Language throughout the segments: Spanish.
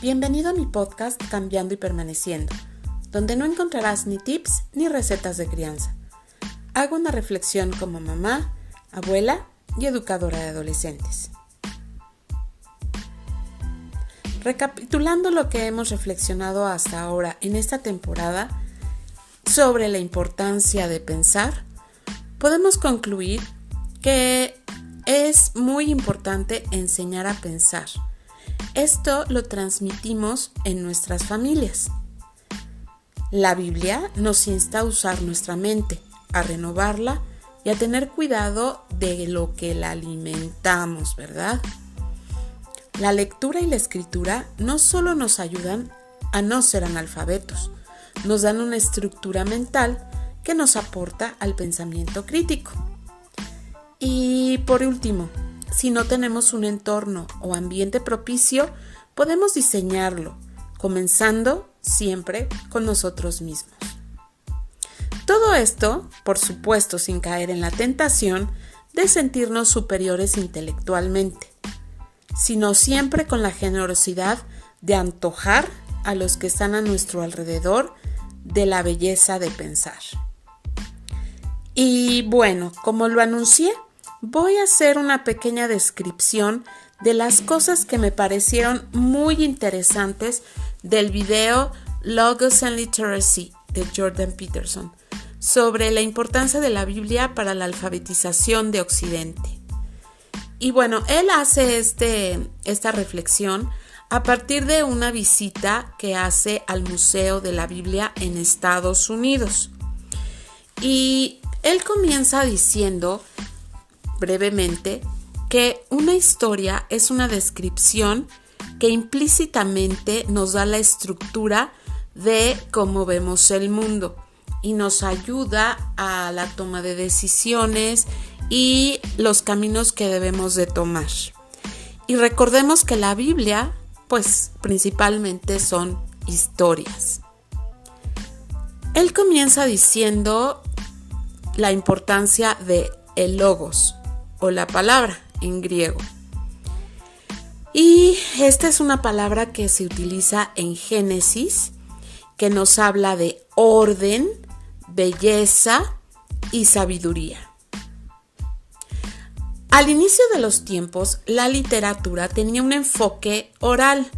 Bienvenido a mi podcast Cambiando y Permaneciendo, donde no encontrarás ni tips ni recetas de crianza. Hago una reflexión como mamá, abuela y educadora de adolescentes. Recapitulando lo que hemos reflexionado hasta ahora en esta temporada sobre la importancia de pensar, podemos concluir que es muy importante enseñar a pensar. Esto lo transmitimos en nuestras familias. La Biblia nos insta a usar nuestra mente, a renovarla y a tener cuidado de lo que la alimentamos, ¿verdad? La lectura y la escritura no solo nos ayudan a no ser analfabetos, nos dan una estructura mental que nos aporta al pensamiento crítico. Y por último, si no tenemos un entorno o ambiente propicio, podemos diseñarlo, comenzando siempre con nosotros mismos. Todo esto, por supuesto, sin caer en la tentación de sentirnos superiores intelectualmente, sino siempre con la generosidad de antojar a los que están a nuestro alrededor de la belleza de pensar. Y bueno, como lo anuncié, voy a hacer una pequeña descripción de las cosas que me parecieron muy interesantes del video Logos and Literacy de Jordan Peterson sobre la importancia de la Biblia para la alfabetización de Occidente. Y bueno, él hace esta reflexión a partir de una visita que hace al Museo de la Biblia en Estados Unidos. Y él comienza diciendo brevemente que una historia es una descripción que implícitamente nos da la estructura de cómo vemos el mundo y nos ayuda a la toma de decisiones y los caminos que debemos de tomar. Y recordemos que la Biblia, pues principalmente son historias. Él comienza diciendo la importancia de el logos o la palabra en griego. Y esta es una palabra que se utiliza en Génesis, que nos habla de orden, belleza y sabiduría. Al inicio de los tiempos, la literatura tenía un enfoque oral.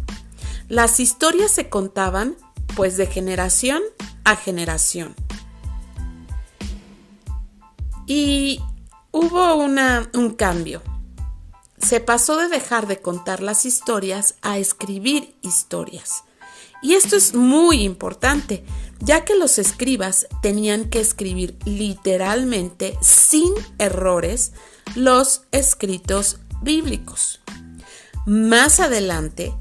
Las historias se contaban, pues, de generación a generación. Y hubo un cambio. Se pasó de dejar de contar las historias a escribir historias. Y esto es muy importante, ya que los escribas tenían que escribir literalmente, sin errores, los escritos bíblicos. Más adelante,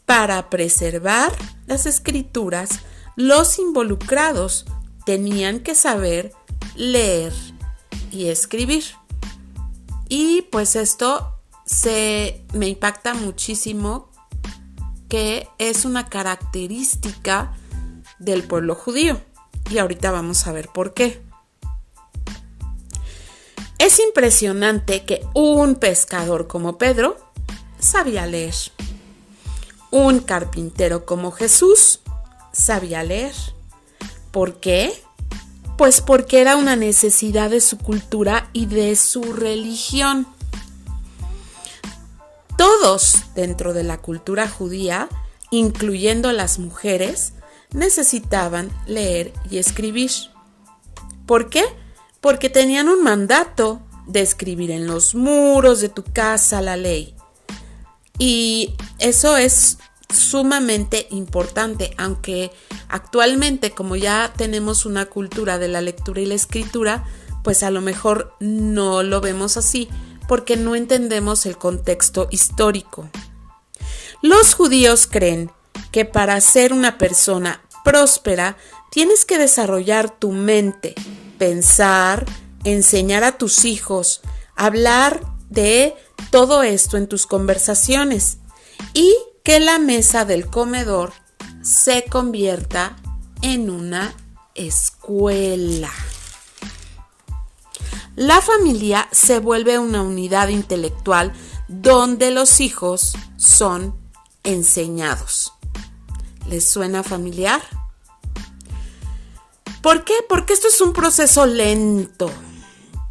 para preservar las escrituras, los involucrados tenían que saber leer y escribir. Y pues esto me impacta muchísimo, que es una característica del pueblo judío. Y ahorita vamos a ver por qué. Es impresionante que un pescador como Pedro sabía leer. Un carpintero como Jesús sabía leer. ¿Por qué? Pues porque era una necesidad de su cultura y de su religión. Todos dentro de la cultura judía, incluyendo las mujeres, necesitaban leer y escribir. ¿Por qué? Porque tenían un mandato de escribir en los muros de tu casa la ley. Y eso es sumamente importante, aunque actualmente, como ya tenemos una cultura de la lectura y la escritura, pues a lo mejor no lo vemos así, porque no entendemos el contexto histórico. Los judíos creen que para ser una persona próspera tienes que desarrollar tu mente, pensar, enseñar a tus hijos, hablar de todo esto en tus conversaciones y que la mesa del comedor se convierta en una escuela. La familia se vuelve una unidad intelectual donde los hijos son enseñados. ¿Les suena familiar? ¿Por qué? Porque esto es un proceso lento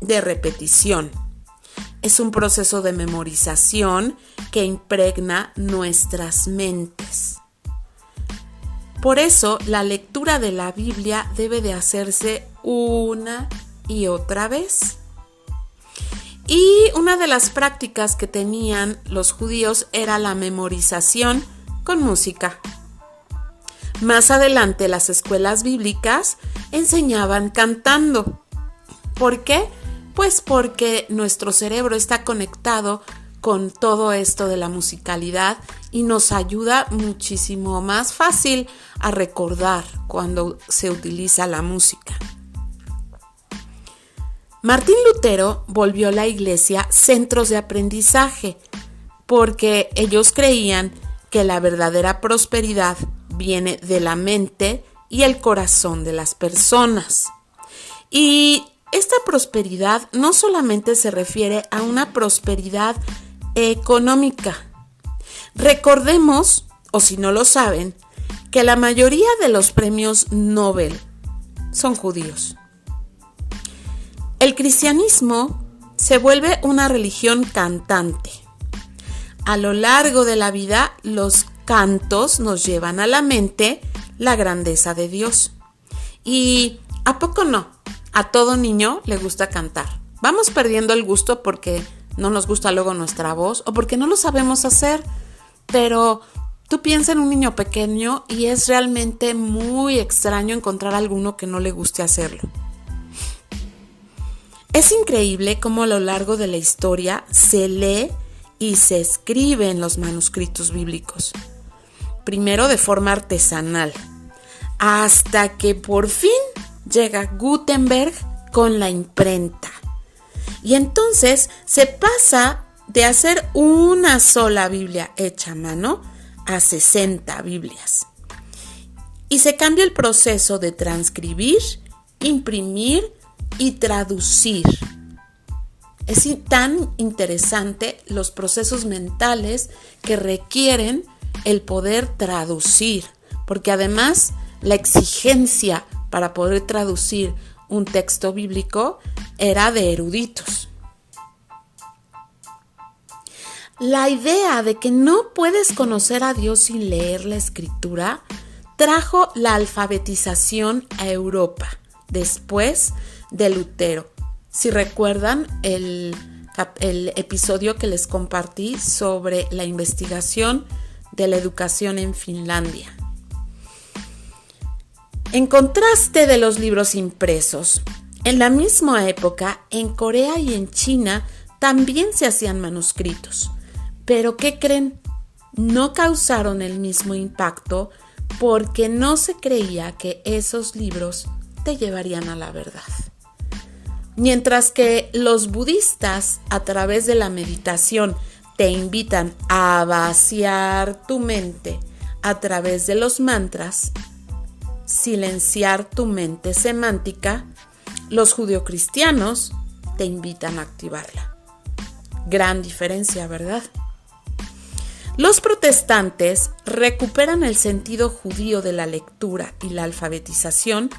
de repetición. Es un proceso de memorización que impregna nuestras mentes. Por eso, la lectura de la Biblia debe de hacerse una y otra vez. Y una de las prácticas que tenían los judíos era la memorización con música. Más adelante, las escuelas bíblicas enseñaban cantando. ¿Por qué? Pues porque nuestro cerebro está conectado con todo esto de la musicalidad y nos ayuda muchísimo más fácil a recordar cuando se utiliza la música. Martín Lutero volvió a la iglesia centros de aprendizaje porque ellos creían que la verdadera prosperidad viene de la mente y el corazón de las personas. Y esta prosperidad no solamente se refiere a una prosperidad económica. Recordemos, o si no lo saben, que la mayoría de los premios Nobel son judíos. El cristianismo se vuelve una religión cantante. A lo largo de la vida, los cantos nos llevan a la mente la grandeza de Dios. Y ¿a poco no? A todo niño le gusta cantar. Vamos perdiendo el gusto porque no nos gusta luego nuestra voz o porque no lo sabemos hacer. Pero tú piensa en un niño pequeño y es realmente muy extraño encontrar a alguno que no le guste hacerlo. Es increíble cómo a lo largo de la historia se lee y se escribe en los manuscritos bíblicos. Primero de forma artesanal, hasta que por fin llega Gutenberg con la imprenta. Y entonces se pasa de hacer una sola Biblia hecha a mano a 60 Biblias. Y se cambia el proceso de transcribir, imprimir y traducir. Es tan interesante los procesos mentales que requieren el poder traducir, porque además la exigencia para poder traducir un texto bíblico era de eruditos. La idea de que no puedes conocer a Dios sin leer la Escritura trajo la alfabetización a Europa después de Lutero. Si recuerdan el episodio que les compartí sobre la investigación de la educación en Finlandia. En contraste de los libros impresos, en la misma época, en Corea y en China también se hacían manuscritos. Pero ¿qué creen? No causaron el mismo impacto porque no se creía que esos libros te llevarían a la verdad. Mientras que los budistas, a través de la meditación, te invitan a vaciar tu mente a través de los mantras, silenciar tu mente semántica, los judeocristianos te invitan a activarla. Gran diferencia, ¿verdad? Los protestantes recuperan el sentido judío de la lectura y la alfabetización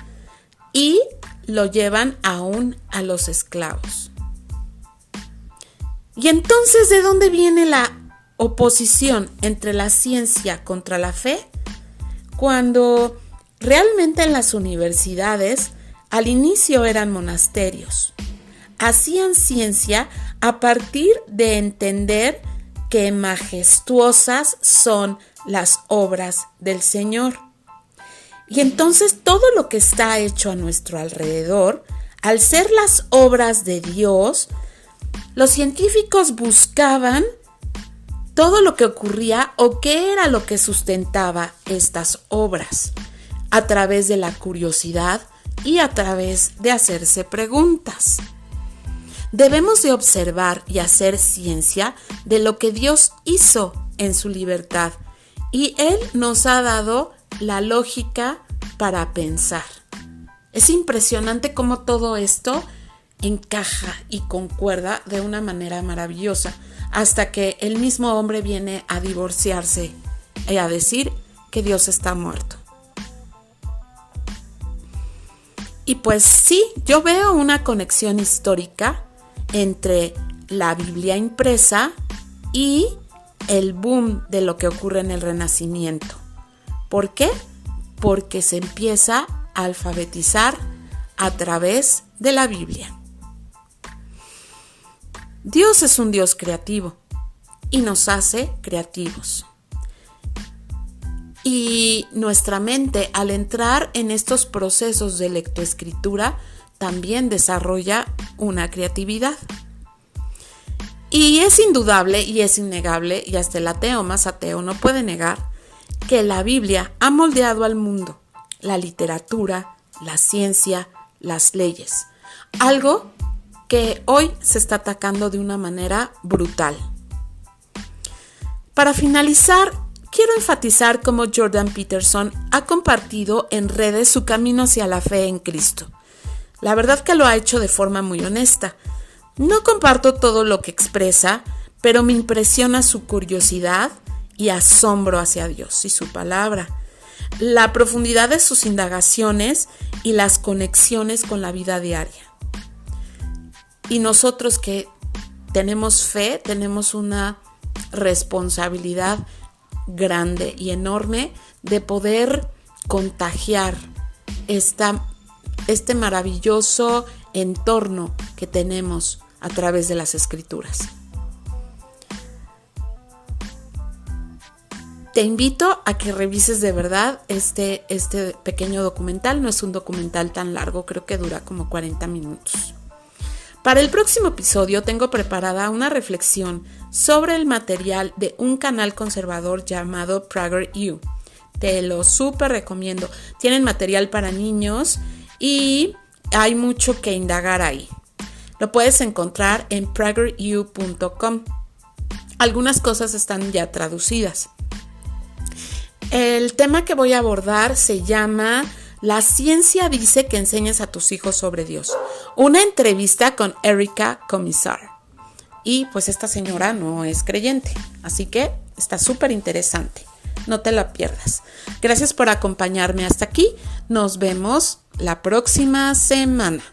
y lo llevan aún a los esclavos. Y entonces, ¿de dónde viene la oposición entre la ciencia contra la fe? Cuando realmente en las universidades al inicio eran monasterios. Hacían ciencia a partir de entender que majestuosas son las obras del Señor. Y entonces todo lo que está hecho a nuestro alrededor, al ser las obras de Dios, los científicos buscaban todo lo que ocurría o qué era lo que sustentaba estas obras, a través de la curiosidad y a través de hacerse preguntas. Debemos de observar y hacer ciencia de lo que Dios hizo en su libertad, y Él nos ha dado la lógica para pensar. Es impresionante cómo todo esto encaja y concuerda de una manera maravillosa, hasta que el mismo hombre viene a divorciarse y a decir que Dios está muerto. Y pues sí, yo veo una conexión histórica entre la Biblia impresa y el boom de lo que ocurre en el Renacimiento. ¿Por qué? Porque se empieza a alfabetizar a través de la Biblia. Dios es un Dios creativo y nos hace creativos. Y nuestra mente, al entrar en estos procesos de lectoescritura, también desarrolla una creatividad. Y es indudable y es innegable, y hasta el ateo más ateo no puede negar, que la Biblia ha moldeado al mundo, la literatura, la ciencia, las leyes. Algo que hoy se está atacando de una manera brutal. Para finalizar, quiero enfatizar cómo Jordan Peterson ha compartido en redes su camino hacia la fe en Cristo. La verdad que lo ha hecho de forma muy honesta. No comparto todo lo que expresa, pero me impresiona su curiosidad y asombro hacia Dios y su palabra, la profundidad de sus indagaciones y las conexiones con la vida diaria. Y nosotros que tenemos fe, tenemos una responsabilidad grande y enorme de poder contagiar este maravilloso entorno que tenemos a través de las Escrituras. Te invito a que revises de verdad este pequeño documental. No es un documental tan largo, creo que dura como 40 minutos. Para el próximo episodio tengo preparada una reflexión sobre el material de un canal conservador llamado PragerU. Te lo súper recomiendo. Tienen material para niños y hay mucho que indagar ahí. Lo puedes encontrar en prageru.com. Algunas cosas están ya traducidas. El tema que voy a abordar se llama La ciencia dice que enseñes a tus hijos sobre Dios. Una entrevista con Erica Komisar. Y pues esta señora no es creyente, así que está súper interesante. No te la pierdas. Gracias por acompañarme hasta aquí. Nos vemos la próxima semana.